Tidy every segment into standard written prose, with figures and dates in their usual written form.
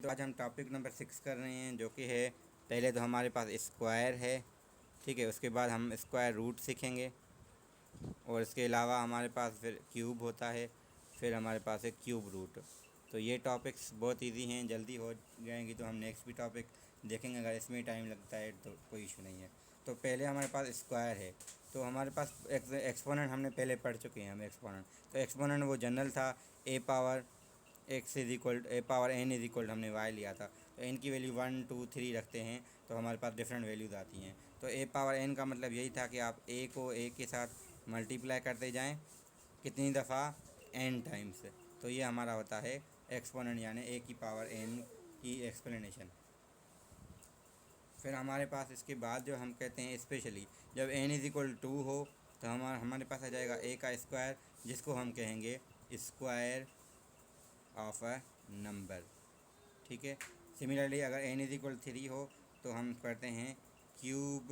तो आज हम टॉपिक नंबर 6 कर रहे हैं, जो कि है पहले तो हमारे पास स्क्वायर है, ठीक है। उसके बाद हम स्क्वायर रूट सीखेंगे और इसके अलावा हमारे पास फिर क्यूब होता है, फिर हमारे पास है क्यूब रूट। तो ये टॉपिक्स बहुत इजी हैं, जल्दी हो जाएंगी। तो हम नेक्स्ट भी टॉपिक देखेंगे, अगर इसमें टाइम लगता है तो कोई इशू नहीं है। तो पहले हमारे पास स्क्वायर है, तो हमारे पास एक्सपोनेंट हमने पहले पढ़ चुके हैं हम एक्सपोनेंट। तो एक्सपोनेंट वो जनरल था, A power X is equal A power N is equal हमने वाई लिया था। तो एन की वैल्यू 1 2 3 रखते हैं तो हमारे पास डिफरेंट वैल्यूज़ आती हैं। तो ए पावर एन का मतलब यही था कि आप ए को ए के साथ मल्टीप्लाई करते जाएं, कितनी दफ़ा, एन टाइम्स। तो ये हमारा होता है एक्सपोनेंट, यानी ए की पावर एन की एक्सप्लेनेशन। फिर हमारे पास इसके बाद जो हम कहते हैं स्पेशली, जब एन इज इक्वल 2 हो तो हमारे पास आ जाएगा ए का स्क्वायर, जिसको हम कहेंगे स्क्वायर ऑफ अ नंबर, ठीक है। सिमिलरली अगर एन इज इक्वल 3 हो तो हम करते हैं क्यूब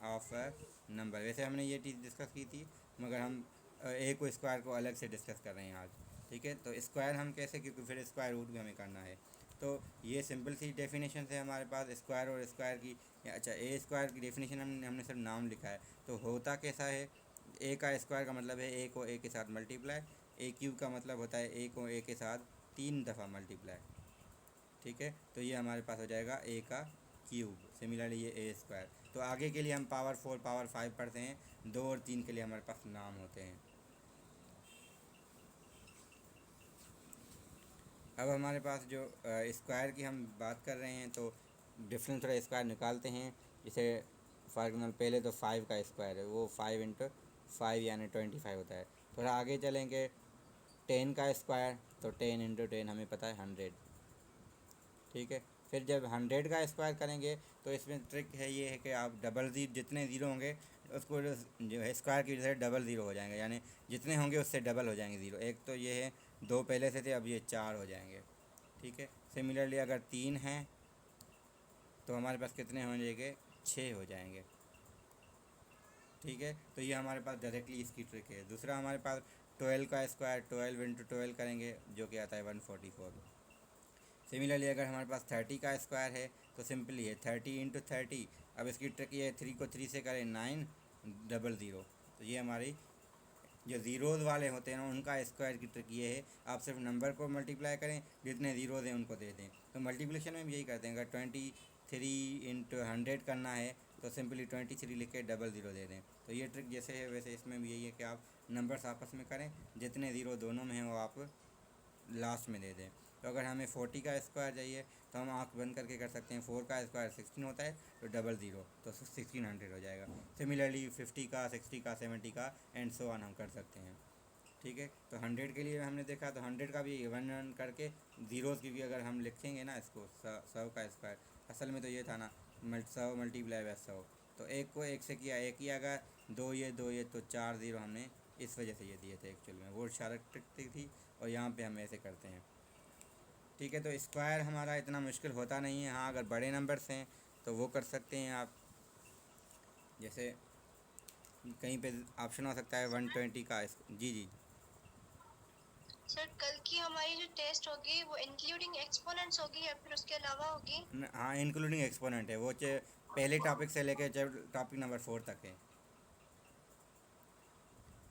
ऑफ अ नंबर। वैसे हमने ये चीज़ डिस्कस की थी, मगर हम ए को स्क्वायर को अलग से डिस्कस कर रहे हैं आज, ठीक है। तो स्क्वायर हम कैसे, क्योंकि फिर स्क्वायर रूट भी हमें करना है। तो ये सिंपल सी डेफिनेशन है हमारे पास स्क्वायर और स्क्वायर की। अच्छा, ए स्क्वायर की डेफिनेशन हमने सिर्फ नाम लिखा है, तो होता कैसा है। ए का स्क्वायर का मतलब है ए को ए के साथ मल्टीप्लाई, ए क्यूब का मतलब होता है ए को ए के साथ 3 दफ़ा मल्टीप्लाई, ठीक है। तो ये हमारे पास हो जाएगा ए का क्यूब। सिमिलरली ये ए स्क्वायर। तो आगे के लिए हम पावर 4 पावर 5 पढ़ते हैं, 2 और 3 के लिए हमारे पास नाम होते हैं। अब हमारे पास जो स्क्वायर की हम बात कर रहे हैं, तो डिफरेंस थोड़ा स्क्वायर निकालते हैं। जैसे फॉर एग्जाम्पल पहले तो 5 का स्क्वायर है, वो 5 इंटू 5 यानी 25 होता है। थोड़ा आगे चलेंगे, 10 का स्क्वायर, तो 10 इंटू 10 हमें पता है 100, ठीक है। फिर जब 100 का स्क्वायर करेंगे तो इसमें ट्रिक है, ये है कि आप डबल ज़ीरो, जितने ज़ीरो होंगे उसको जो है स्क्वायर की वजह से डबल ज़ीरो हो जाएंगे, यानी जितने होंगे उससे डबल हो जाएंगे ज़ीरो। एक तो ये है, 2 पहले से थे, अब ये 4 हो जाएंगे, ठीक है। सिमिलरली अगर 3 हैं तो हमारे पास कितने हो जाएंगे, 6 हो जाएंगे, ठीक है। तो ये हमारे पास डायरेक्टली इसकी ट्रिक है। दूसरा हमारे पास 12 का स्क्वायर, 12 इंटू 12 करेंगे, जो कि आता है 144। सिमिलरली अगर हमारे पास 30 का स्क्वायर है तो सिंपली है 30 इंटू 30। अब इसकी ट्रिक ये है, 3 को 3 से करें 9 डबल ज़ीरो। तो ये हमारी जो ज़ीरोज़ वाले होते हैं ना, उनका स्क्वायर की ट्रिक ये है, आप सिर्फ नंबर को मल्टीप्लाई करें, जितने ज़ीरोज़ हैं उनको दे दें। तो मल्टीप्लिकेशन में भी यही करते हैं, अगर 23 इंटू 100 करना है तो सिंपली 23 लिख के डबल ज़ीरो दे दें। तो ये ट्रिक जैसे है वैसे इसमें भी यही है कि आप नंबर्स आपस में करें, जितने ज़ीरो दोनों में हैं वो आप लास्ट में दे दें। तो अगर हमें 40 का स्क्वायर चाहिए तो हम आँख बंद करके कर सकते हैं, 4 का स्क्वायर 16 होता है, तो डबल ज़ीरो, तो 1600 हो जाएगा। सिमिलरली 50 का, 60 का, 70 का एंड सो ऑन हम कर सकते हैं, ठीक है। तो 100 के लिए हमने देखा, तो 100 का भी वन वन करके ज़ीरोज़ की भी अगर हम लिखेंगे ना इसको, 100 का स्क्वायर, असल में तो ये था ना 100 मल्टीप्लाई बाय 100। तो एक को एक से किया, एक ही आगा, दो ये तो 4 ज़ीरो हमने इस वजह से ये दिए थे एक्चुअल में, वो शार्क ट्रिक थी। और यहाँ पे हम ऐसे करते हैं, ठीक है। तो स्क्वायर हमारा इतना मुश्किल होता नहीं है। हाँ, अगर बड़े नंबर्स हैं तो वो कर सकते हैं आप। जैसे कहीं पे ऑप्शन हो सकता है 120 का जी जी। सर, कल की हमारी जो टेस्ट होगी वो इंक्लूडिंग एक्सपोनेंट्स होगी या फिर उसके अलावा होगी? हाँ, इंक्लूडिंग एक्सपोनेंट है वो, पहले टॉपिक से लेकर जब टॉपिक नंबर 4 तक है,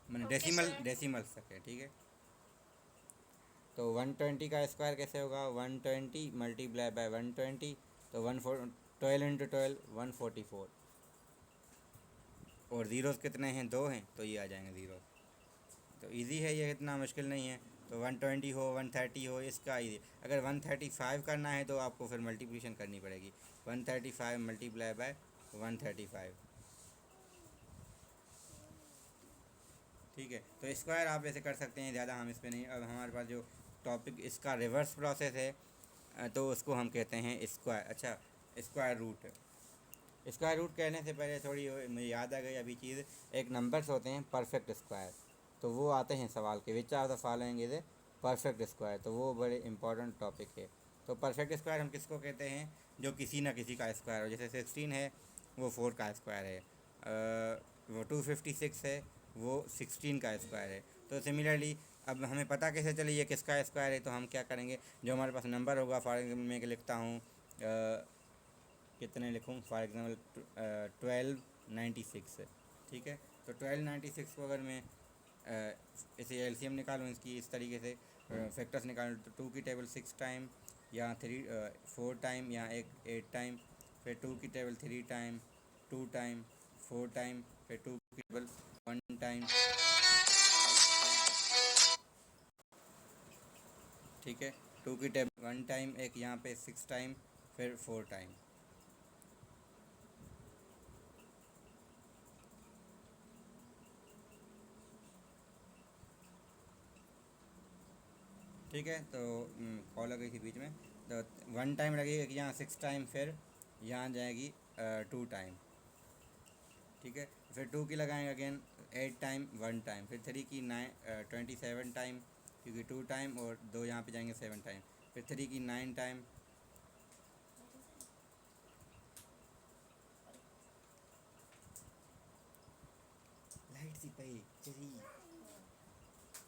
मैंने ओके सर। डेसिमल्स तक है, ठीक है। तो 120 का स्क्वायर कैसे होगा, 120 मल्टीप्लाई बाय 120, तो 12 इंटू 12 144। और ज़ीरोज़ कितने हैं, 2 हैं, तो ये आ जाएंगे ज़ीरो। तो इजी है ये, इतना मुश्किल नहीं है। तो 120 हो 130 हो, इसका इजी। अगर 135 करना है तो आपको फिर मल्टीप्लिकेशन करनी पड़ेगी, 135 मल्टीप्लाई बाय 135, ठीक है। तो स्क्वायर आप ऐसे कर सकते हैं, ज़्यादा हम इस पर नहीं। अब हमारे पास जो टॉपिक इसका रिवर्स प्रोसेस है, तो उसको हम कहते हैं स्क्वायर। अच्छा, स्क्वायर रूट। स्क्वायर रूट कहने से पहले थोड़ी मुझे याद आ गई अभी चीज़, एक नंबर्स होते हैं परफेक्ट स्क्वायर, तो वो आते हैं सवाल के, which are the following is a perfect square, तो वो बड़े इंपॉर्टेंट टॉपिक है। तो परफेक्ट स्क्वायर हम किसको कहते हैं, जो किसी ना किसी का स्क्वायर हो। जैसे 16 है वो 4 का स्क्वायर है, वो 256 है वो 16 का स्क्वायर है। तो सिमिलरली अब हमें पता कैसे चले ये किसका स्क्वायर है, तो हम क्या करेंगे, जो हमारे पास नंबर होगा, फॉर एग्जाम्पल मैं लिखता हूँ कितने लिखूँ, फॉर एग्जाम्पल 1296, ठीक है। तो 1296 को अगर मैं इसे एलसीएम निकालूँ इसकी इस तरीके से, फैक्टर्स निकालूँ, तो 2 की टेबल 6 टाइम, या 4 टाइम, या 8 टाइम, फिर 2 की टेबल 3 टाइम, 2 टाइम, 4 टाइम, फिर 2 की टेबल 1 टाइम, ठीक है। 2 की टेबल 1 टाइम, एक यहाँ पे 6 टाइम, फिर 4 टाइम, ठीक है। तो कॉल आ गई थी बीच में, तो 1 टाइम लगेगी यहाँ 6 टाइम, फिर यहाँ जाएगी 2 टाइम, ठीक है। फिर 2 की लगाएंगे अगेन 8 टाइम, 1 टाइम, फिर 3 की 27 टाइम, क्योंकि 2 टाइम और 2 यहाँ पे जाएंगे 7 टाइम, फिर 3 की 9 टाइम, लाइट सी पाई चली,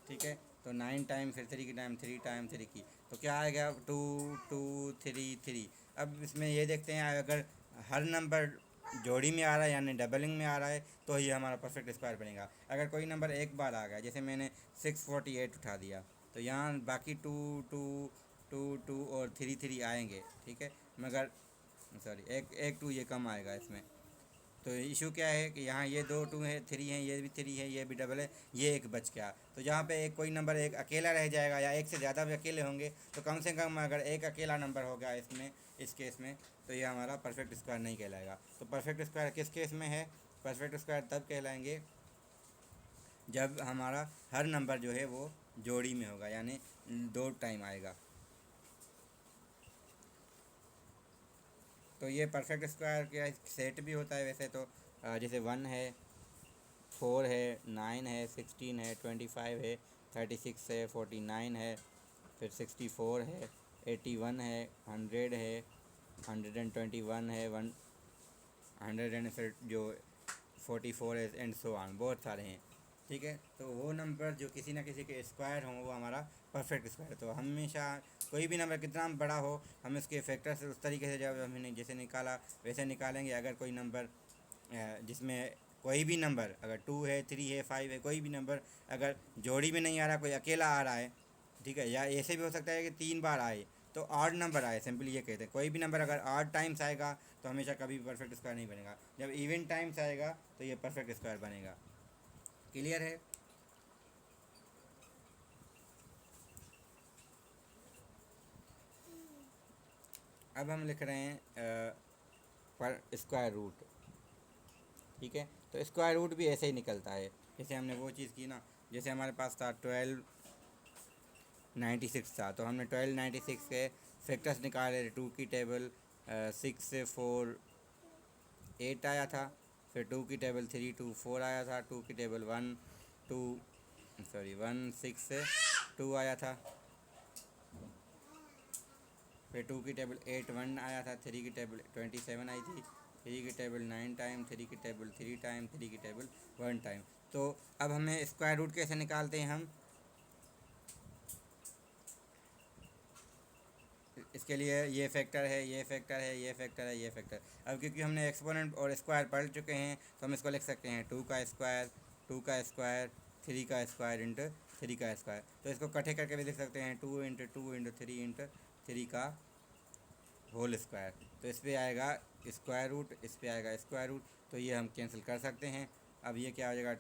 ठीक है। तो 9 टाइम, फिर 3 की टाइम, 3 टाइम 3 की, तो क्या आएगा 2 2 3 3। अब इसमें ये देखते हैं, अगर हर नंबर जोड़ी में आ रहा है यानी डबलिंग में आ रहा है तो ये हमारा परफेक्ट स्क्वायर बनेगा। अगर कोई नंबर एक बार आ गया, जैसे मैंने 648 उठा दिया, तो यहाँ बाकी 2 2 2 2 और 3 3 आएंगे, ठीक है। मगर सॉरी, एक एक 2 ये कम आएगा इसमें। तो इशू क्या है कि यहाँ ये 2 2 है, 3 है, ये भी 3 है, ये भी डबल है, ये एक बच गया, तो जहाँ पे एक कोई नंबर एक अकेला रह जाएगा, या एक से ज़्यादा भी अकेले होंगे, तो कम से कम अगर एक अकेला नंबर हो गया इसमें, इस केस में, तो ये हमारा परफेक्ट स्क्वायर नहीं कहलाएगा। तो परफेक्ट स्क्वायर किस केस में है, परफेक्ट स्क्वायर तब कहलाएंगे जब हमारा हर नंबर जो है वो जोड़ी में होगा, यानी 2 टाइम आएगा। तो ये परफेक्ट स्क्वायर का सेट भी होता है वैसे तो, जैसे 1 है, 4 है, 9 है, 16 है, 25 है, 36 है, 49 है, फिर 64 है, 81 है, 100 है, 121 है, 100 एंड फिर जो 44 है, एंड सो ऑन, बहुत सारे हैं, ठीक है। तो वो नंबर जो किसी ना किसी के स्क्वायर हों वो हमारा परफेक्ट स्क्वायर है। तो हमेशा कोई भी नंबर कितना बड़ा हो, हम इसके फैक्टर से उस तरीके से जब हमने जैसे निकाला वैसे निकालेंगे। अगर कोई नंबर जिसमें कोई भी नंबर अगर 2 है, 3 है, 5 है, कोई भी नंबर अगर जोड़ी में नहीं आ रहा, कोई अकेला आ रहा है, ठीक है, या ऐसे भी हो सकता है कि 3 बार आए तो ऑड नंबर आए, सिंपली ये कहते हैं। कोई भी नंबर अगर ऑड टाइम्स आएगा तो हमेशा कभी भी परफेक्ट स्क्वायर नहीं बनेगा। जब इवन टाइम्स आएगा तो ये परफेक्ट स्क्वायर बनेगा। क्लियर है? अब हम लिख रहे हैं पर स्क्वायर रूट, ठीक है। तो स्क्वायर रूट भी ऐसे ही निकलता है जैसे हमने वो चीज़ की ना, जैसे हमारे पास था 1296 था, तो हमने 1296 के फैक्टर्स निकाले, 2 की टेबल 6 से 4 8 आया था, फिर 2 की टेबल 3 2 4 आया था, 2 की टेबल 1 2 सॉरी 1 6 से 2 आया था, फिर 2 की टेबल 8 1 आया था, 3 की टेबल 27 आई थी, 3 की टेबल 9 टाइम, 3 की टेबल 3 टाइम, 3 की टेबल 1 टाइम। तो अब हमें स्क्वायर रूट कैसे निकालते हैं हम, इसके लिए ये फैक्टर है, ये फैक्टर है, ये फैक्टर है, ये फैक्टर। अब क्योंकि हमने एक्सपोनेंट और स्क्वायर पढ़ चुके हैं तो हम इसको लिख सकते हैं 2 का स्क्वायर, 2 का स्क्वायर, 3 का स्क्वायर इंटू 3 का स्क्वायर। तो इसको इकट्ठे करके भी लिख सकते हैं 2 इंटू 2 इंटू 3 इंटू 3 का होल स्क्वायर। तो इस पर आएगा स्क्वायर रूट, इस पर आएगा स्क्वायर रूट, तो ये हम कैंसिल कर सकते हैं। अब ये क्या हो जाएगा,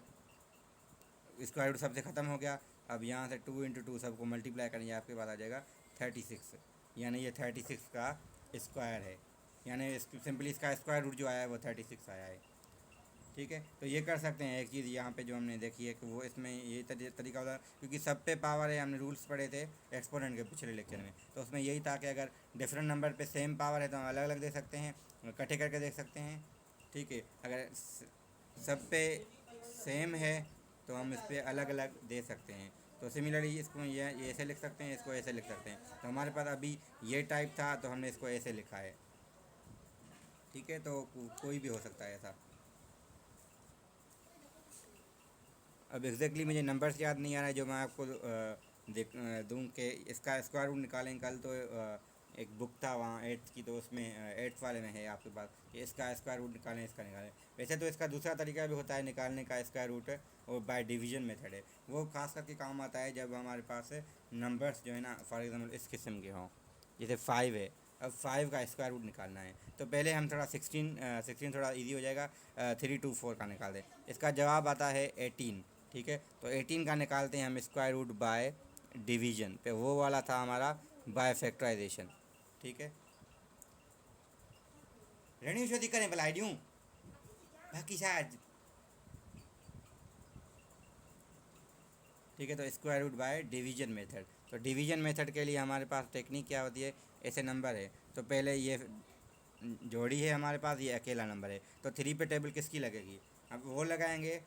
स्क्वायर रूट सबसे ख़त्म हो गया। अब यहाँ से 2 इंटू 2 सबको मल्टीप्लाई करेंगे, आपके पास आ जाएगा 36, यानी ये 36 का स्क्वायर है, यानी सिंपली इसका स्क्वायर रूट जो आया है वो 36 आया है, ठीक है। तो ये कर सकते हैं। एक चीज़ यहाँ पे जो हमने देखी है कि वो इसमें ये तरीका होता है, क्योंकि सब पे पावर है, हमने रूल्स पढ़े थे एक्सपोनेंट के पिछले लेक्चर में, तो उसमें यही था कि अगर डिफरेंट नंबर पे सेम पावर है तो हम अलग अलग दे सकते हैं, इकट्ठे करके देख सकते हैं, ठीक है। अगर सब पे सेम है तो हम इस पर अलग अलग दे सकते हैं। तो सिमिलरली इसको ये ऐसे लिख सकते हैं, इसको ऐसे लिख सकते हैं। तो हमारे पास अभी ये टाइप था तो हमने इसको ऐसे लिखा है, ठीक है। तो कोई भी हो सकता है ऐसा। अब एग्जैक्टली मुझे नंबर्स याद नहीं आ रहा है जो मैं आपको दूँ कि इसका स्क्वायर रूट निकालें कल तो एक बुक था वहाँ एट्थ की, तो उसमें एट्थ वाले में है आपके पास कि इसका स्क्वायर रूट निकालें, इसका निकालें। वैसे तो इसका दूसरा तरीका भी होता है निकालने का स्क्वायर रूट, और बाय डिवीजन मेथड है। वो खास करके काम आता है जब हमारे पास नंबर्स जो है ना फॉर एग्जांपल इस किस्म के हों, जैसे 5 है। अब 5 का स्क्वायर रूट निकालना है तो पहले हम थोड़ा 16 थोड़ा इजी हो जाएगा। 3 2 4 का निकाल दें, इसका जवाब आता है 18। ठीक है, तो 18 का निकालते हैं हम स्क्वायर रूट बाय डिवीजन पे, वो वाला था हमारा बाय फैक्टराइजेशन। ठीक है, रणीश जो दिक्कत है भलाई दूँ बाकी शायद। ठीक है, तो square root by division method, तो डिवीजन मेथड के लिए हमारे पास टेक्निक क्या होती है, ऐसे नंबर है तो पहले ये जोड़ी है हमारे पास, ये अकेला नंबर है, तो 3 पे टेबल किसकी लगेगी, अब वो लगाएंगे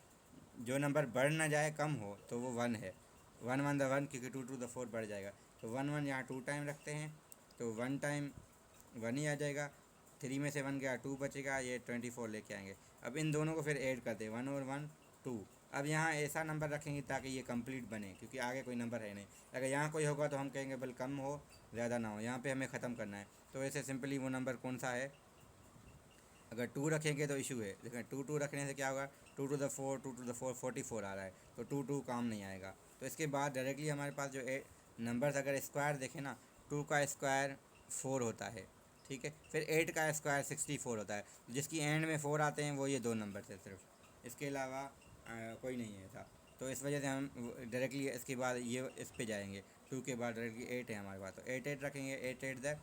जो नंबर बढ़ ना जाए, कम हो, तो वो 1 है। 1 1 क्योंकि 2 to the 4 बढ़ जाएगा, तो 1 1 यहाँ 2 टाइम रखते हैं, तो 1 टाइम 1 ही आ जाएगा। 3 में से 1 गया, 2 बचेगा, ये 24 लेके आएंगे। अब इन दोनों को फिर ऐड करते हैं, 1 और 1 2। अब यहाँ ऐसा नंबर रखेंगे ताकि ये कंप्लीट बने, क्योंकि आगे कोई नंबर है नहीं। अगर यहाँ कोई होगा तो हम कहेंगे बल कम हो ज़्यादा ना हो, यहाँ पे हमें ख़त्म करना है। तो ऐसे सिंपली वो नंबर कौन सा है, अगर 2 रखेंगे तो इशू है, देखें 2 रखने से क्या होगा, 2 to the 4 44 आ रहा है, तो 2 काम नहीं आएगा। तो इसके बाद डायरेक्टली हमारे पास जो नंबर्स अगर स्क्वायर देखें ना, 2 का स्क्वायर 4 होता है। ठीक है, फिर 8 का स्क्वायर 64 होता है, जिसकी एंड में 4 आते हैं वो ये 2 नंबर से सिर्फ, इसके अलावा कोई नहीं है ऐसा। तो इस वजह से हम डायरेक्टली इसके बाद ये इस पे जाएंगे, 2 के बाद डायरेक्टली 8 है हमारे पास, तो 8 8 रखेंगे, 8 8 द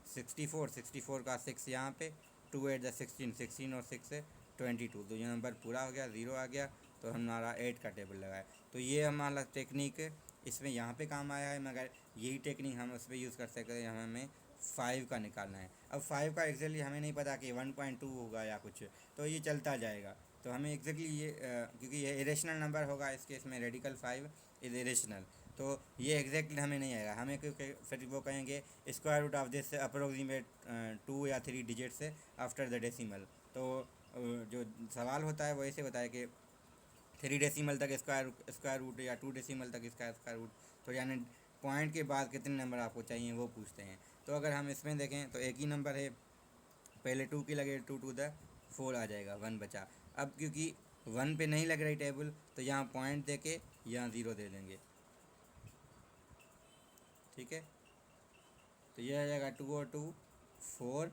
64, 64 का 6 यहाँ पे, 2 8 द 16, 16 और 6 से 22, तो ये नंबर पूरा हो गया, 0 आ गया, तो हमारा 8 का टेबल लगाए। तो ये हमारा टेक्निक इसमें यहाँ पे काम आया है, मगर यही टेक्निक हम उस पर यूज़ कर सकते हैं, हमें 5 का निकालना है। अब 5 का एग्जैक्टली हमें नहीं पता कि 1.2 होगा या कुछ, तो ये चलता जाएगा। तो हमें एग्जैक्टली ये क्योंकि ये इरेशनल नंबर होगा, इस केस में रेडिकल 5 इज इरेशनल, तो ये एग्जैक्टली हमें नहीं आएगा। हमें क्योंकि फिर वो कहेंगे square root of this approximate 2 या 3 डिजिट से आफ्टर द डेसिमल। तो जो सवाल होता है वो ऐसे होता है कि 3 डेसिमल तक स्क्वायर रूट या 2 डेसिमल तक इसका स्क्वायर रूट, तो यानी पॉइंट के बाद कितने नंबर आपको चाहिए वो पूछते हैं। तो अगर हम इसमें देखें तो एक ही नंबर है, पहले 2 की लगे 2 to the 4 आ जाएगा, 1 बचा। अब क्योंकि 1 पे नहीं लग रही टेबल, तो यहाँ पॉइंट दे के यहाँ 0 दे देंगे। ठीक है, तो ये आ जाएगा 2 और 2 4।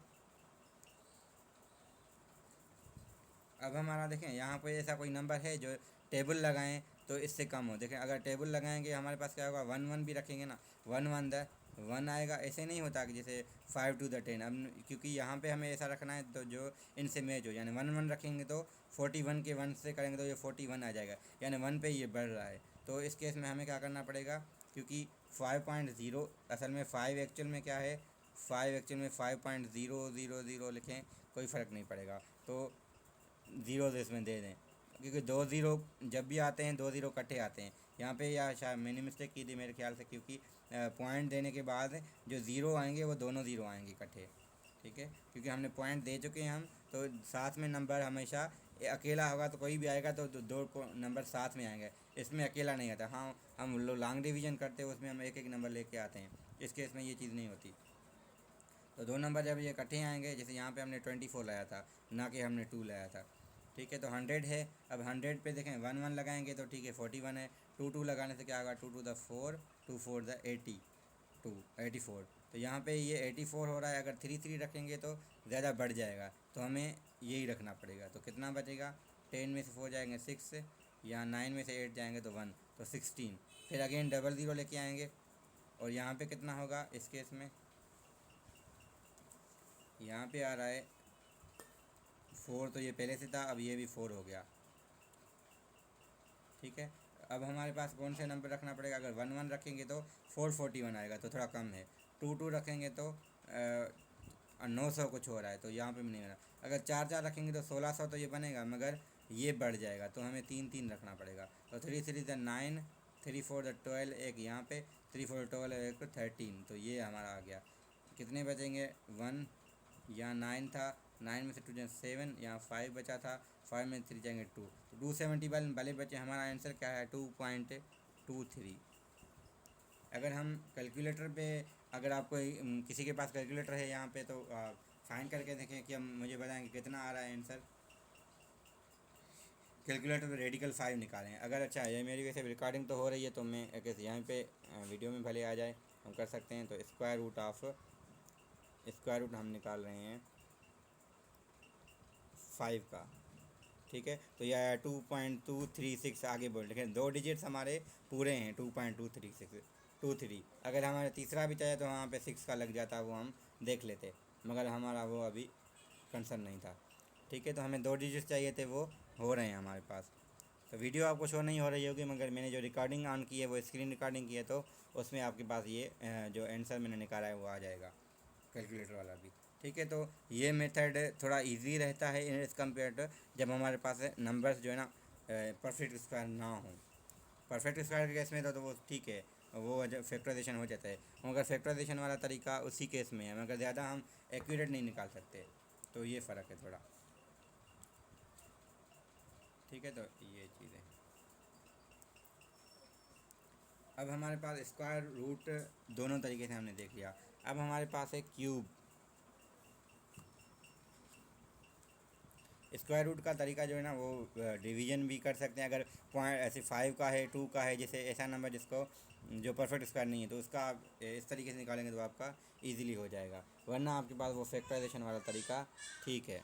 अब हमारा देखें यहाँ पे ऐसा कोई नंबर है जो टेबल लगाएं तो इससे कम हो, देखें अगर टेबल लगाएंगे हमारे पास क्या होगा, 1 1 भी रखेंगे ना, 1 1 द 1 आएगा। ऐसे नहीं होता कि जैसे 5 to the 10, अब क्योंकि यहाँ पे हमें ऐसा रखना है तो जो इनसे मैच हो, यानी 1 1 रखेंगे तो 41 के 1 से करेंगे तो ये 41 आ जाएगा, यानी 1 पे ये बढ़ रहा है। तो इस केस में हमें क्या करना पड़ेगा, क्योंकि 5.0 असल में 5 एक्चुअल में क्या है, 5 एक्चुअल में 5.000 लिखें, कोई फ़र्क नहीं पड़ेगा, तो 0 इसमें दे दें, क्योंकि 2 0 जब भी आते हैं 2 0 इकट्ठे आते हैं यहाँ पे, या शायद मैंने मिस्टेक की थी मेरे ख्याल से, क्योंकि पॉइंट देने के बाद जो 0 आएंगे वो दोनों 0 आएंगे इकट्ठे। ठीक है, क्योंकि हमने पॉइंट दे चुके हैं हम, तो साथ में नंबर हमेशा अकेला होगा तो कोई भी आएगा तो दो नंबर साथ में आएंगे, इसमें अकेला नहीं आता। हाँ, हम लोग लॉन्ग डिवीजन करते हैं उसमें हम एक एक नंबर लेके आते हैं, इस केस में ये चीज़ नहीं होती। तो 2 नंबर जब ये इकट्ठे आएंगे, जैसे यहाँ पे हमने 24 लाया था, ना कि हमने 2 लाया था। ठीक है, तो 100 है, अब 100 पे देखें 1 1 लगाएंगे तो ठीक है 41 है, 2 2 लगाने से क्या होगा, 2 to the 4 2 4 the 84। तो यहाँ पे ये 84 हो रहा है, अगर 3 3 रखेंगे तो ज़्यादा बढ़ जाएगा, तो हमें यही रखना पड़ेगा। तो कितना बचेगा, 10 में से 4 जाएंगे 6, यहाँ 9 में से 8 जाएंगे तो 1, तो 16। फिर अगेन डबल ज़ीरो लेके आएंगे, और यहाँ पे कितना होगा इस केस में, यहाँ पे आ रहा है 4, तो ये पहले से था, अब ये भी 4 हो गया। ठीक है, अब हमारे पास कौन से नंबर रखना पड़ेगा, अगर 1 1 रखेंगे तो 441 आएगा, तो थोड़ा कम है। 2 2 रखेंगे तो 900 कुछ हो रहा है, तो यहाँ पे भी नहीं हो रहा। अगर 4 4 रखेंगे तो 1600, तो ये बनेगा, मगर ये बढ़ जाएगा, तो हमें 3 3 रखना पड़ेगा। तो 3 3 द 9, 3 4 द 12, एक यहाँ पे 3 4 12 एक 13, तो ये हमारा आ गया। कितने बचेंगे, 1 यहाँ 9 था, 9 में से 2 जाए 7, यहाँ 5 बचा था, 5 में 3 जाएंगे 2, तो 270 वाले बचे। हमारा आंसर क्या है? 2.23। अगर हम कैलकुलेटर पे, अगर आपको किसी के पास कैलकुलेटर है यहाँ पे, तो फाइंड करके देखें कि हम मुझे बताएं कि कितना आ रहा है आंसर। कैलकुलेटर पे रेडिकल 5 निकालें। अगर अच्छा ये मेरी वैसे रिकॉर्डिंग तो हो रही है, तो मैं एक यहाँ पे वीडियो में भले आ जाए, हम कर सकते हैं। तो स्क्वायर रूट हम निकाल रहे हैं 5 का, ठीक है। तो यह 2.236 आगे बोल, लेकिन 2 डिजिट्स हमारे पूरे हैं, 2.236 अगर हमारा तीसरा भी चाहिए तो वहाँ पे 6 का लग जाता, वो हम देख लेते, मगर हमारा वो अभी कंसर्न नहीं था, ठीक है। तो हमें 2 डिजिट्स चाहिए थे, वो हो रहे हैं हमारे पास। तो वीडियो आपको शो नहीं हो रही होगी, मगर मैंने जो रिकॉर्डिंग ऑन की है वो स्क्रीन रिकॉर्डिंग की है, तो उसमें आपके पास ये जो आंसर मैंने निकाला है वो आ जाएगा, कैलकुलेटर वाला भी, ठीक है। तो ये मेथड थोड़ा इजी रहता है एज़ कम्पेयर टू जब हमारे पास नंबर्स जो है ना परफेक्ट स्क्वायर ना हो। परफेक्ट स्क्वायर के केस में तो वो ठीक है, वो जब फैक्टराइजेशन हो जाता है, मगर फैक्टराइजेशन वाला तरीका उसी केस में है, मगर ज़्यादा हम एक्यूरेट नहीं निकाल सकते, तो ये फ़र्क है थोड़ा, ठीक है। तो ये चीज़ें, अब हमारे पास स्क्वायर रूट दोनों तरीके से हमने देख लिया। अब हमारे पास है क्यूब। स्क्वायर रूट का तरीका जो है ना, वो डिवीजन भी कर सकते हैं। अगर पॉइंट ऐसे 5 का है, 2 का है, जैसे ऐसा नंबर जिसको जो परफेक्ट स्क्वायर नहीं है, तो उसका आप इस तरीके से निकालेंगे तो आपका इजीली हो जाएगा, वरना आपके पास वो फैक्टराइजेशन वाला तरीका ठीक है।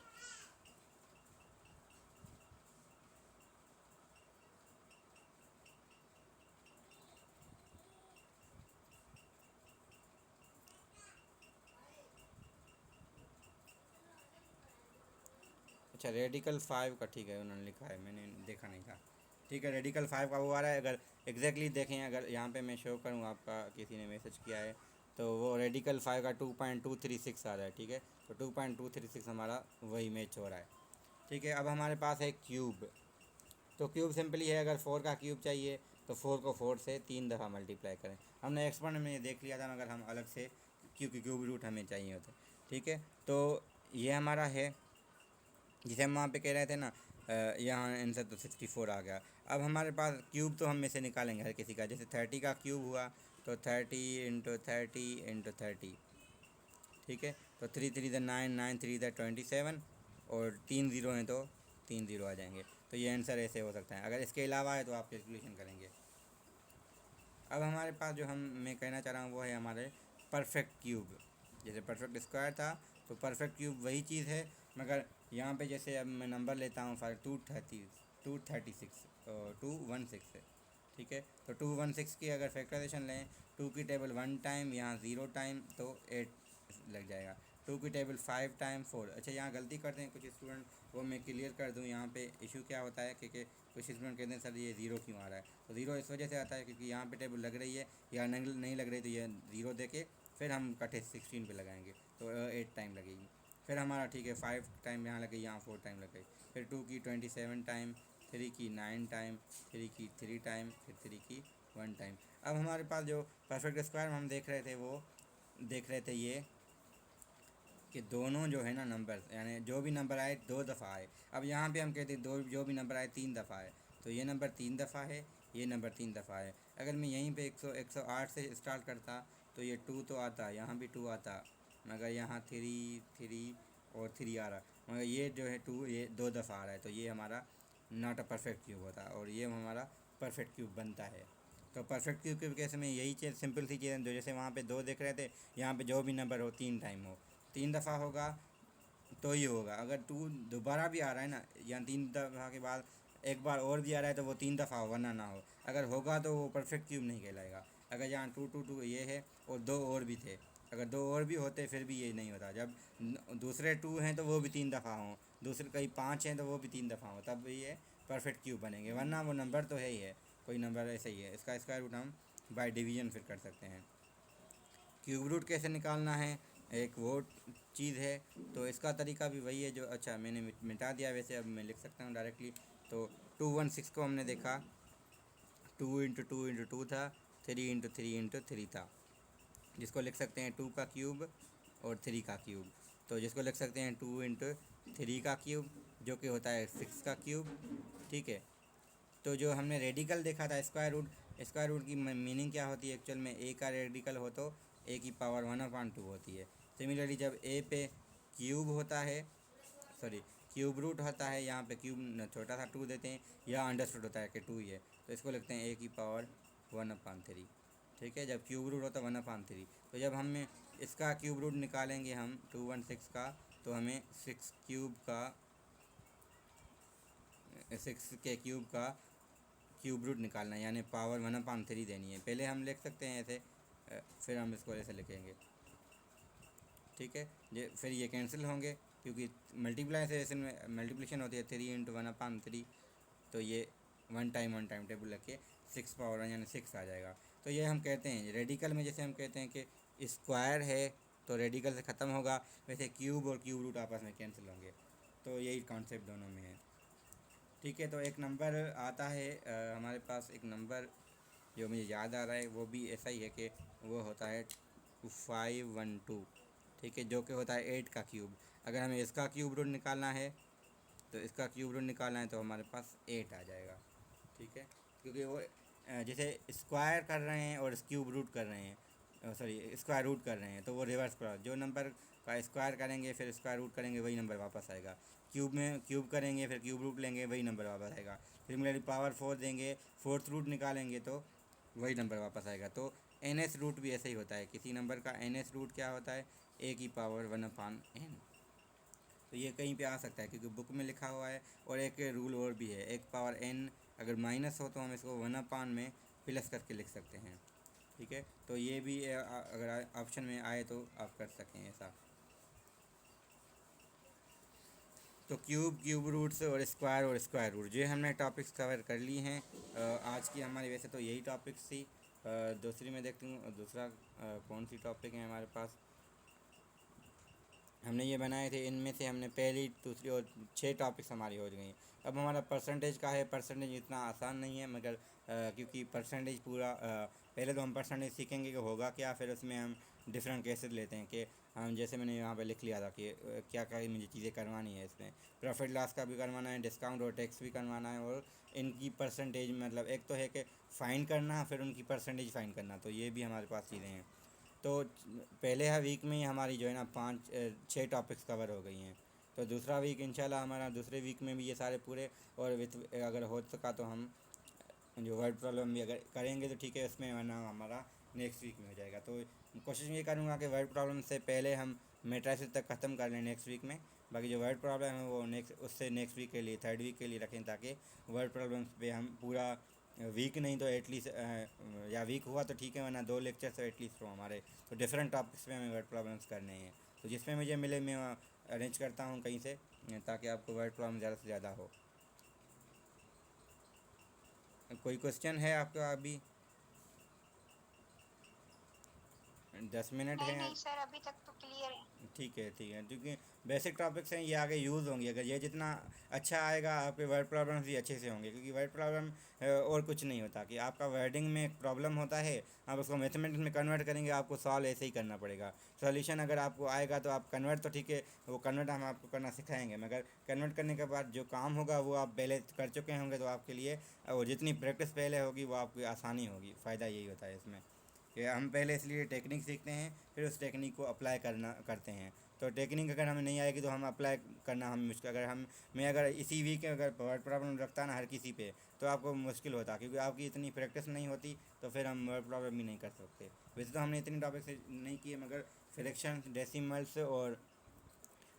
अच्छा, रेडिकल 5 का, ठीक है, उन्होंने लिखा है, मैंने देखा नहीं था, ठीक है। रेडिकल 5 का वो आ रहा है। अगर एग्जैक्टली देखें, अगर यहाँ पे मैं शो करूँ, आपका किसी ने मैसेज किया है, तो वो रेडिकल 5 का 2.236 आ रहा है, ठीक है। तो 2.236 हमारा वही मैच हो रहा है, ठीक है। अब हमारे पास है क्यूब। तो क्यूब सिंपली है, अगर 4 का क्यूब चाहिए तो 4 को 4 से 3 दफ़ा मल्टीप्लाई करें। हमने एक्सपर्ट में ये देख लिया था, मगर हम अलग से क्योंकि क्यूब रूट हमें चाहिए होते, ठीक है। तो ये हमारा है, जिसे हम वहाँ पे कह रहे थे ना, यहाँ आंसर तो 64 आ गया। अब हमारे पास क्यूब तो हम में से निकालेंगे हर किसी का, जैसे 30 का क्यूब हुआ तो 30 × 30 × 30, ठीक है। तो 3 3 9, 9 3 27, और 3 ज़ीरो हैं तो 3 ज़ीरो आ जाएंगे। तो ये आंसर ऐसे हो सकता है। अगर इसके अलावा है तो आप कैलकुलेशन करेंगे। अब हमारे पास जो मैं कहना चाह रहा हूँ वो है हमारे परफेक्ट क्यूब। जैसे परफेक्ट स्क्वायर था, तो परफेक्ट क्यूब वही चीज़ है, मगर यहाँ पे जैसे अब मैं नंबर लेता हूँ फॉर 236 और 216 है, ठीक है। तो 216 की अगर फैक्टराइजेशन लें, 2 की टेबल 1 टाइम, यहाँ 0 टाइम, तो 8 लग जाएगा। 2 की टेबल 5 टाइम 4। अच्छा, यहाँ गलती करते हैं कुछ स्टूडेंट, वो मैं क्लियर कर दूँ। यहाँ पे इशू क्या होता है कि कुछ स्टूडेंट कहते हैं सर ये ज़ीरो क्यों आ रहा है, तो ज़ीरो इस वजह से आता है क्योंकि यहाँ पे टेबल लग रही है, या नहीं लग रही, तो ये ज़ीरो दे के फिर हम कटे 16 पे लगाएंगे, तो 8 टाइम लगेगी। फिर हमारा ठीक है 5 टाइम यहाँ लगे, यहाँ 4 टाइम लग गई। फिर 2 की 27 टाइम, 3 की 9 टाइम, 3 की 3 टाइम, फिर 3 की 1 टाइम। अब हमारे पास जो परफेक्ट स्क्वायर हम देख रहे थे, वो देख रहे थे ये कि दोनों जो है ना नंबर, यानी जो भी नंबर आए 2 दफ़ा आए। अब यहाँ पे हम कहते हैं दो, जो भी नंबर आए 3 दफ़ा आए, तो ये नंबर 3 दफ़ा है, ये नंबर 3 दफ़ा है। अगर मैं यहीं पे 108 से स्टार्ट करता, तो ये 2 तो आता, यहाँ भी 2 आता, मगर यहाँ 3 और 3 आ रहा, मगर ये जो है 2, ये 2 दफ़ा आ रहा है, तो ये हमारा नॉट अ परफेक्ट क्यूब होता है, और ये हमारा परफेक्ट क्यूब बनता है। तो परफेक्ट क्यूब के केस में यही चीज़, सिंपल सी चीज़, जो जैसे वहाँ पे 2 देख रहे थे, यहाँ पे जो भी नंबर हो 3 टाइम हो, 3 दफ़ा होगा तो ही होगा। अगर 2 दोबारा भी आ रहा है ना, या 3 दफ़ा के बाद एक बार और भी आ रहा है, तो वो 3 दफ़ा हो, वरना ना हो। अगर होगा तो वो परफेक्ट क्यूब नहीं कहलाएगा। अगर यहाँ 2 ये है और 2 और भी थे, अगर 2 और भी होते फिर भी ये नहीं होता। जब दूसरे 2 हैं तो वो भी 3 दफ़ा हों, दूसरे कहीं 5 हैं तो वो भी 3 दफ़ा हों, तब ये परफेक्ट क्यूब बनेंगे, वरना वो नंबर तो है ही है, कोई नंबर ऐसे ही है। इसका स्क्वायर रूट हम बाय डिवीजन फिर कर सकते हैं। क्यूब रूट कैसे निकालना है, एक वो चीज़ है, तो इसका तरीका भी वही है जो, अच्छा मैंने मिटा दिया वैसे, अब मैं लिख सकता हूँ डायरेक्टली। तो 216 को हमने देखा 2 × 2 × 2 था, 3 × 3 × 3 था, जिसको लिख सकते हैं 2 का क्यूब और 3 का क्यूब। तो जिसको लिख सकते हैं 2 × 3 का क्यूब, जो कि होता है 6 का क्यूब, ठीक है। तो जो हमने रेडिकल देखा था स्क्वायर रूट की मीनिंग क्या होती है एक्चुअल में, ए का रेडिकल हो तो ए की पावर 1/2 होती है। सिमिलरली जब ए पे क्यूब होता है, सॉरी क्यूब रूट होता है, यहाँ पे क्यूब छोटा सा 2 देते हैं, या अंडरस्टूड होता है कि 2 ही है, तो इसको लिखते हैं ए की पावर 1/3, ठीक है। जब क्यूब रूट होता है 1/3, तो जब हम इसका क्यूब रूट निकालेंगे हम 216 का, तो हमें 6 के क्यूब का क्यूब रूट निकालना है, यानी पावर 1/3 देनी है। पहले हम लिख सकते हैं ऐसे, फिर हम इसको ऐसे लिखेंगे, ठीक है। फिर ये कैंसिल होंगे, क्योंकि मल्टीप्लिकेशन में मल्टीप्लिकेशन होती है 3 × 1/3, तो ये वन टाइम टेबल रख के 6 पावर 1 यानी 6 आ जाएगा। तो ये हम कहते हैं रेडिकल में, जैसे हम कहते हैं कि स्क्वायर है तो रेडिकल से ख़त्म होगा, वैसे क्यूब और क्यूब रूट आपस में कैंसिल होंगे। तो यही कॉन्सेप्ट दोनों में है, ठीक है। तो एक नंबर आता है हमारे पास, एक नंबर जो मुझे याद आ रहा है वो भी ऐसा ही है कि वो होता है 512, ठीक है, जो कि होता है 8 का क्यूब। अगर हमें इसका क्यूब रूट निकालना है, तो इसका क्यूब रूट निकालना है तो हमारे पास 8 आ जाएगा, ठीक है। क्योंकि वो जैसे स्क्वायर कर रहे हैं और क्यूब रूट कर रहे हैं, सॉरी स्क्वायर रूट कर रहे हैं, तो वो रिवर्स पर जो नंबर का स्क्वायर करेंगे फिर स्क्वायर रूट करेंगे वही नंबर वापस आएगा। क्यूब में क्यूब करेंगे फिर क्यूब रूट लेंगे वही नंबर वापस आएगा। फिर मेरी पावर 4 देंगे, फोर्थ रूट निकालेंगे तो वही नंबर वापस आएगा। तो NS रूट भी ऐसे ही होता है, किसी नंबर का NS रूट क्या होता है, ए की पावर 1/n। तो ये कहीं पे आ सकता है क्योंकि बुक में लिखा हुआ है। और एक रूल और भी है, एक पावर n अगर माइनस हो तो हम इसको 1/, में प्लस करके लिख सकते हैं, ठीक है। तो ये भी अगर ऑप्शन में आए तो आप कर सकें ऐसा। तो क्यूब रूट्स और स्क्वायर रूट ये हमने टॉपिक्स कवर कर ली हैं आज की हमारी। वैसे तो यही टॉपिक्स थी। दूसरी में देखती हूँ दूसरा कौन सी टॉपिक है हमारे पास। हमने ये बनाए थे, इनमें से हमने पहली दूसरी और 6 टॉपिक्स हमारी हो गई। अब हमारा परसेंटेज का है, परसेंटेज इतना आसान नहीं है, मगर क्योंकि परसेंटेज पूरा पहले तो हम परसेंटेज सीखेंगे कि होगा क्या, फिर उसमें हम डिफरेंट केसेस लेते हैं कि हम, जैसे मैंने यहाँ पे लिख लिया था कि क्या क्या मुझे चीज़ें करवानी है इसमें। प्रॉफिट लॉस का भी करवाना है, डिस्काउंट और टैक्स भी करवाना है, और इनकी परसेंटेज मतलब एक तो है कि फ़ाइन करना, फिर उनकी परसेंटेज फ़ाइन करना, तो ये भी हमारे पास चीज़ें हैं। तो पहले वीक में ही हमारी जो है ना 5-6 टॉपिक्स कवर हो गई हैं। तो दूसरा वीक इंशाल्लाह हमारा, दूसरे वीक में भी ये सारे पूरे, और विथ अगर हो सका तो हम जो वर्ड प्रॉब्लम भी अगर करेंगे तो ठीक है, उसमें वरना हमारा नेक्स्ट वीक में हो जाएगा। तो कोशिश ये करूँगा कि वर्ड प्रॉब्लम से पहले हम मेट्राइसिस तक ख़त्म कर लें नेक्स्ट वीक में। बाकी जो वर्ड प्रॉब्लम है वो नेक्स्ट वीक के लिए, थर्ड वीक के लिए रखें, ताकि वर्ड प्रॉब्लम्स पे हम पूरा वीक नहीं तो एटलीस्ट, या वीक हुआ तो ठीक है, वरना 2 लेक्चर्स तो एटलीस्ट हो हमारे। तो डिफरेंट टॉपिक्स पे हमें वर्ड प्रॉब्लम्स करने हैं, तो जिसमें मुझे मिले मैं अरेंज करता हूँ कहीं से, ताकि आपको वर्ड प्रॉब्लम ज़्यादा से ज़्यादा हो। कोई क्वेश्चन है आपका अभी? 10 मिनट नहीं है। नहीं सर, अभी तक तो क्लियर है। ठीक है, ठीक है, क्योंकि बेसिक टॉपिक्स हैं, ये आगे यूज़ होंगी। अगर ये जितना अच्छा आएगा आपके वर्ड प्रॉब्लम्स भी अच्छे से होंगे, क्योंकि वर्ड प्रॉब्लम और कुछ नहीं होता कि आपका वर्डिंग में एक प्रॉब्लम होता है, आप उसको मैथमेटिक्स में कन्वर्ट करेंगे, आपको सॉल्व ऐसे ही करना पड़ेगा। सॉल्यूशन अगर आपको आएगा तो आप कन्वर्ट, तो ठीक है, वो कन्वर्ट हम आपको करना सिखाएंगे, मगर कन्वर्ट करने के बाद जो काम होगा वो आप पहले कर चुके होंगे, तो आपके लिए और जितनी प्रैक्टिस पहले होगी वो आपकी आसानी होगी। फ़ायदा यही होता है इसमें कि हम पहले इसलिए टेक्निक सीखते हैं, फिर उस टेक्निक को अप्लाई करते हैं। तो टेक्निक अगर हमें नहीं आएगी तो हम अप्लाई करना हम मुश्किल, मैं अगर इसी वीक अगर वर्ड प्रॉब्लम रखता ना हर किसी पे, तो आपको मुश्किल होता, क्योंकि आपकी इतनी प्रैक्टिस नहीं होती, तो फिर हम वर्ड प्रॉब्लम भी नहीं कर सकते। वैसे तो हमने इतनी टॉपिक से नहीं किए, मगर फ्रैक्शंस, डेसिमल्स और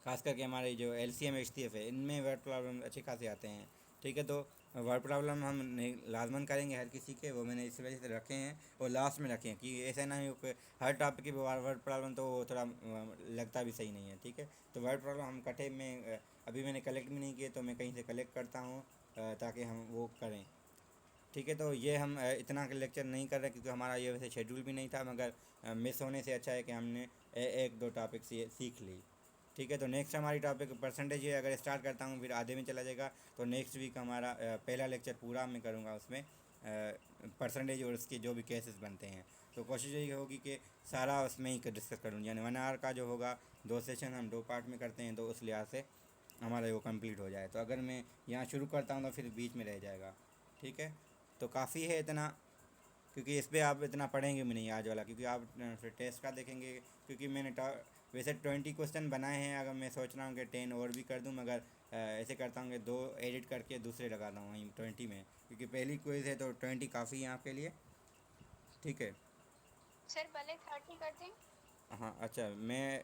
खास करके हमारे जो LCM HCF है, इनमें वर्ड प्रॉब्लम अच्छे खासे आते हैं, ठीक है। तो वर्ड प्रॉब्लम हम नहीं लाजमन करेंगे हर किसी के, वो मैंने इस वजह से रखे हैं और लास्ट में रखे हैं कि ऐसा ना हो कि हर टॉपिक की वर्ड प्रॉब्लम, तो वो थोड़ा लगता भी सही नहीं है, ठीक है। तो वर्ड प्रॉब्लम हम इकट्ठे में अभी मैंने कलेक्ट भी नहीं किए, तो मैं कहीं से कलेक्ट करता हूँ ताकि हम वो करें, ठीक है। तो ये हम इतना लेक्चर नहीं कर रहे क्योंकि हमारा ये वैसे शेड्यूल भी नहीं था, मगर मिस होने से अच्छा है कि हमने 1-2 टॉपिक सीख ली, ठीक है। तो नेक्स्ट हमारी टॉपिक परसेंटेज है। अगर स्टार्ट करता हूँ फिर आधे में चला जाएगा, तो नेक्स्ट वीक हमारा पहला लेक्चर पूरा मैं करूँगा उसमें परसेंटेज और उसके जो भी केसेस बनते हैं। तो कोशिश यही होगी कि सारा उसमें ही डिस्कस करूँ, यानी 1 आवर का जो होगा 2 सेशन हम 2 पार्ट में करते हैं, तो उस लिहाज से हमारा वो कंप्लीट हो जाए। तो अगर मैं यहाँ शुरू करता हूँ तो फिर बीच में रह जाएगा। ठीक है, तो काफ़ी है इतना, क्योंकि इस पे आप इतना पढ़ेंगे भी नहीं आज वाला, क्योंकि आप फिर टेस्ट का देखेंगे। क्योंकि मैंने वैसे 20 क्वेश्चन बनाए हैं, अगर मैं सोच रहा हूँ कि 10 और भी कर दूँ, मगर ऐसे करता हूँ कि 2 एडिट करके दूसरे लगाता हूँ वहीं 20 में, क्योंकि पहली क्विज़ है तो 20 काफ़ी है आपके लिए। ठीक है। सर भले 30 कर दें। हाँ अच्छा, मैं